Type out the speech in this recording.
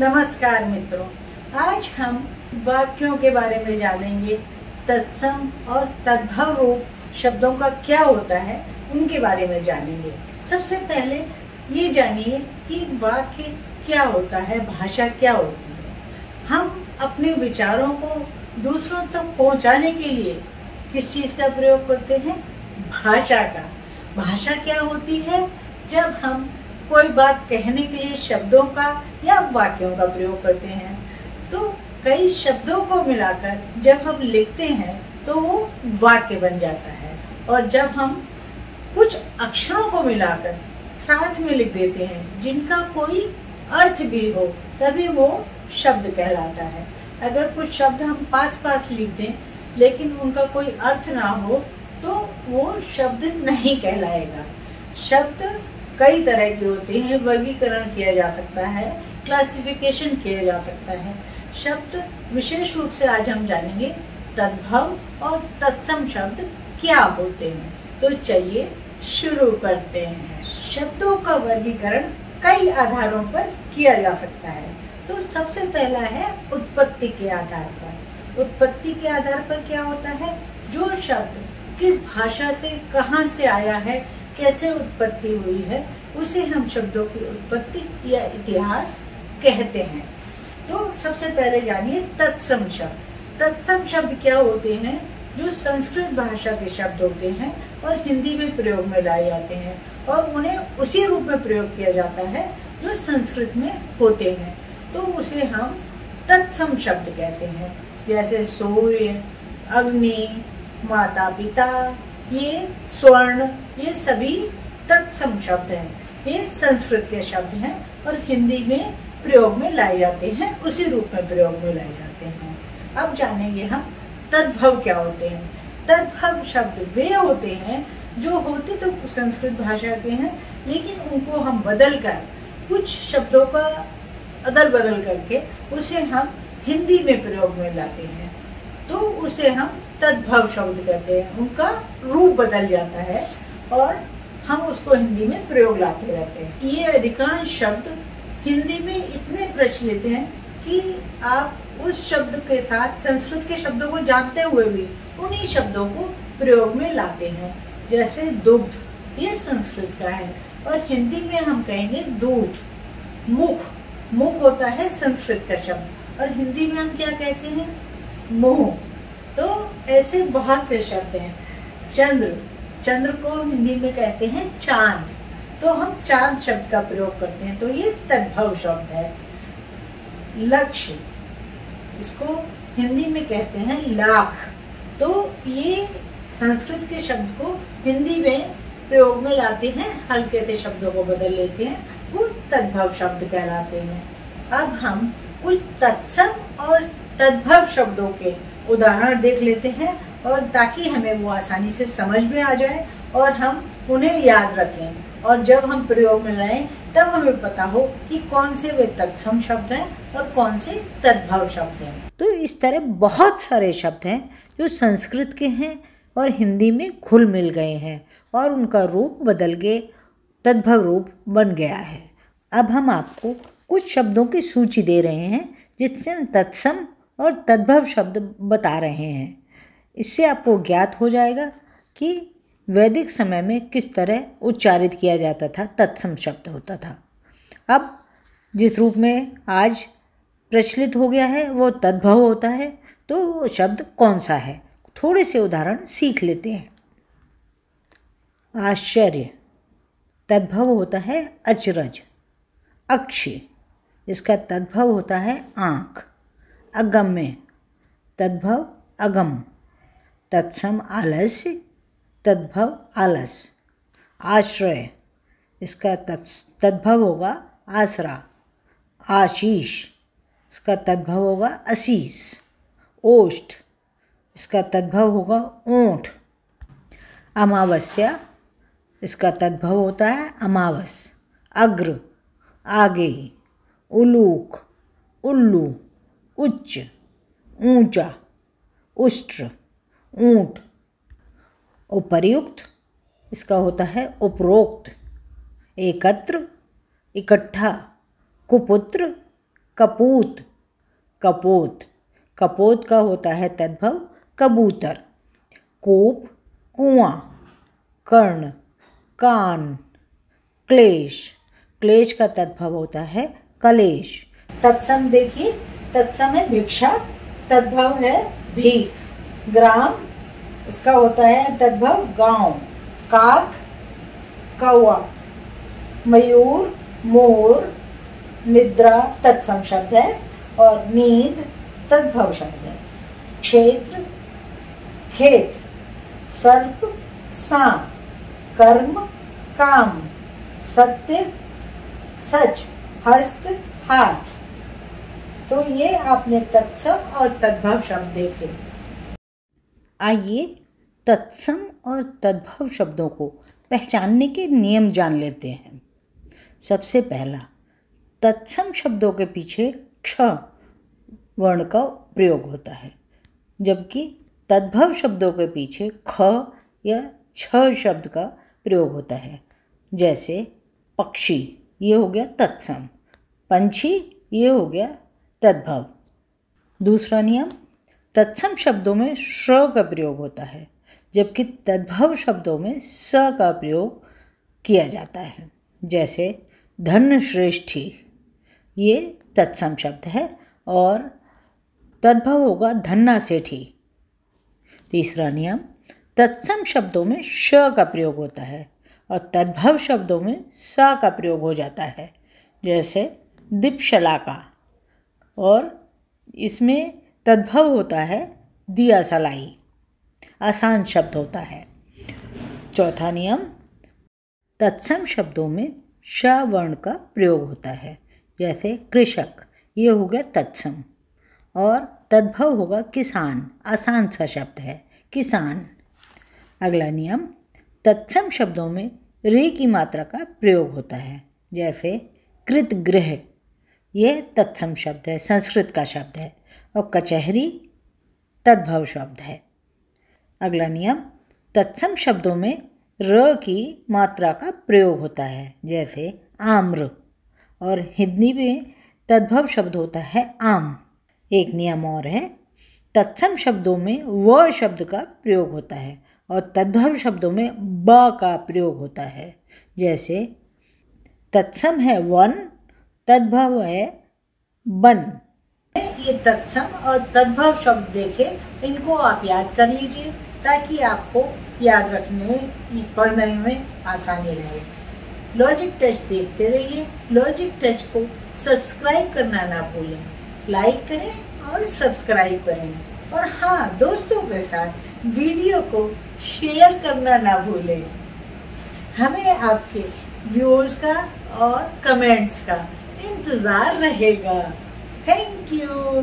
नमस्कार मित्रों, आज हम वाक्यों के बारे में जानेंगे। तत्सम और तद्भव रूप शब्दों का क्या होता है उनके बारे में जानेंगे। सबसे पहले ये जानिए कि वाक्य क्या होता है, भाषा क्या होती है। हम अपने विचारों को दूसरों तक पहुंचाने के लिए किस चीज का प्रयोग करते हैं? भाषा का। भाषा क्या होती है? जब हम कोई बात कहने के लिए शब्दों का या वाक्यों का प्रयोग करते हैं। तो कई शब्दों को मिलाकर जब हम लिखते हैं तो वो वाक्य बन जाता है, और जब हम कुछ अक्षरों को मिलाकर साथ में लिख देते हैं जिनका कोई अर्थ भी हो, तभी वो शब्द कहलाता है। अगर कुछ शब्द हम पास पास लिख दें लेकिन उनका कोई अर्थ ना हो तो वो शब्द नहीं कहलाएगा। शब्द कई तरह के होते हैं, वर्गीकरण किया जा सकता है, क्लासिफिकेशन किया जा सकता है। शब्द विशेष रूप से आज हम जानेंगे तद्भव और तत्सम शब्द क्या होते हैं। तो चलिए शुरू करते हैं। शब्दों का वर्गीकरण कई आधारों पर किया जा सकता है। तो सबसे पहला है उत्पत्ति के आधार पर। उत्पत्ति के आधार पर क्या होता है? जो शब्द किस भाषा से कहाँ से आया है, कैसे उत्पत्ति हुई है, उसे हम शब्दों की उत्पत्ति या इतिहास कहते हैं। तो सबसे पहले जानिए तत्सम शब्द। तत्सम शब्द क्या होते हैं? जो संस्कृत भाषा के शब्द होते हैं और हिंदी में प्रयोग में लाए जाते हैं, और उन्हें उसी रूप में प्रयोग किया जाता है जो संस्कृत में होते हैं। तो उसे हम तत्सम शब्द कहते हैं। जैसे सूर्य, अग्नि, माता पिता, ये स्वर्ण, ये सभी तत्सम शब्द हैं। ये संस्कृत के शब्द हैं और हिंदी में प्रयोग में लाए जाते हैं, उसी रूप में प्रयोग में लाए जाते हैं। अब जानेंगे हम तद्भव क्या होते हैं। तद्भव शब्द वे होते हैं जो होते तो संस्कृत भाषा के हैं, लेकिन उनको हम बदल कर, कुछ शब्दों का अदल बदल करके उसे हम हिंदी में प्रयोग में लाते हैं। तो उसे हम तद्भव शब्द कहते हैं। उनका रूप बदल जाता है और हम उसको हिंदी में प्रयोग लाते रहते हैं। ये अधिकांश शब्द हिंदी में इतने प्रचलित हैं कि आप उस शब्द के साथ संस्कृत के शब्दों को जानते हुए भी उन्हीं शब्दों को प्रयोग में लाते हैं। जैसे दुग्ध, ये संस्कृत का है और हिंदी में हम कहेंगे दूध। मुख, मुख होता है संस्कृत का शब्द और हिंदी में हम क्या कहते हैं? मुंह। तो ऐसे बहुत से शब्द हैं। चंद्र, चंद्र को हिंदी में कहते हैं चांद, तो हम चांद शब्द का प्रयोग करते हैं। तो ये तद्भव शब्द है। लक्ष्य, इसको हिंदी में कहते हैं लाख। तो ये संस्कृत के शब्द को हिंदी में प्रयोग में लाते हैं, हल्के से शब्दों को बदल लेते हैं, वो तद्भव शब्द कहलाते हैं। अब हम कुछ तत्सम और तद्भव शब्दों के उदाहरण देख लेते हैं, और ताकि हमें वो आसानी से समझ में आ जाए और हम उन्हें याद रखें, और जब हम प्रयोग में लाएं तब हमें पता हो कि कौन से वे तत्सम शब्द हैं और कौन से तद्भव शब्द हैं। तो इस तरह बहुत सारे शब्द हैं जो संस्कृत के हैं और हिंदी में घुल मिल गए हैं और उनका रूप बदल के तद्भव रूप बन गया है। अब हम आपको कुछ शब्दों की सूची दे रहे हैं जिससे हम तत्सम और तद्भव शब्द बता रहे हैं। इससे आपको ज्ञात हो जाएगा कि वैदिक समय में किस तरह उच्चारित किया जाता था, तत्सम शब्द होता था। अब जिस रूप में आज प्रचलित हो गया है वो तद्भव होता है। तो वो शब्द कौन सा है? थोड़े से उदाहरण सीख लेते हैं। आश्चर्य, तद्भव होता है अचरज। अक्षय, इसका तद्भव होता है आँख। अगम्य, तद्भव अगम। तत्सम आलस्य, तद्भव आलस। आश्रय, इसका तद्भव होगा आसरा। आशीष, इसका तद्भव होगा असीस। ओष्ठ, इसका तद्भव होगा ऊँट। अमावस्या, इसका तद्भव होता है अमावस। अग्र, आगे। उलूक, उल्लू। उच्च, ऊंचा। उष्ट्र, ऊंट। उपर्युक्त, इसका होता है उपरोक्त। एकत्र, इकट्ठा। कुपुत्र, कपूत, कपोत, कपोत का होता है तद्भव कबूतर। कूप, कुआं। कर्ण, कान। क्लेश, क्लेश का तद्भव होता है कलेश। तत्सम देखिए, तत्सम है भिक्षा, तद्भव है भीख। ग्राम, उसका होता है तद्भव गांव। काक, कौआ। मयूर, मोर। निद्रा तत्सम शब्द है और नींद तद्भव शब्द है। क्षेत्र, खेत। सर्प, सांप। कर्म, काम। सत्य, सच। हस्त, हाथ। तो ये आपने तत्सम और तद्भव शब्द देखे। आइए तत्सम और तद्भव शब्दों को पहचानने के नियम जान लेते हैं। सबसे पहला, तत्सम शब्दों के पीछे क्ष वर्ण का प्रयोग होता है, जबकि तद्भव शब्दों के पीछे ख या छ शब्द का प्रयोग होता है। जैसे पक्षी, ये हो गया तत्सम। पंछी, ये हो गया तद्भव। दूसरा नियम, तत्सम शब्दों में श्र का प्रयोग होता है, जबकि तद्भव शब्दों में स का प्रयोग किया जाता है। जैसे धन श्रेष्ठी, ये तत्सम शब्द है और तद्भव होगा धन्ना सेठी। तीसरा नियम, तत्सम शब्दों में श का प्रयोग होता है और तद्भव शब्दों में स का प्रयोग हो जाता है। जैसे दीपशलाका, और इसमें तद्भव होता है दिया सलाई, आसान शब्द होता है। चौथा नियम, तत्सम शब्दों में श वर्ण का प्रयोग होता है। जैसे कृषक, ये हो गया तत्सम, और तद्भव होगा किसान, आसान सा शब्द है किसान। अगला नियम, तत्सम शब्दों में रे की मात्रा का प्रयोग होता है। जैसे कृतगृह, यह तत्सम शब्द है, संस्कृत का शब्द है, और कचहरी तद्भव शब्द है। अगला नियम, तत्सम शब्दों में र की मात्रा का प्रयोग होता है। जैसे आम्र, और हिंदी में तद्भव शब्द होता है आम। एक नियम और है, तत्सम शब्दों में व शब्द का प्रयोग होता है और तद्भव शब्दों में ब का प्रयोग होता है। जैसे तत्सम है वन, तद्भव है बन। ये तत्सम और तद्भव शब्द देखे, इनको आप याद कर लीजिए ताकि आपको याद रखने में, पढ़ने में आसानी रहे। लॉजिक टच देखते रहिए। लॉजिक टच को सब्सक्राइब करना ना भूलें, लाइक करें और सब्सक्राइब करें, और हाँ, दोस्तों के साथ वीडियो को शेयर करना ना भूलें। हमें आपके व्यूज का और कमेंट्स का इंतज़ार रहेगा। Thank you.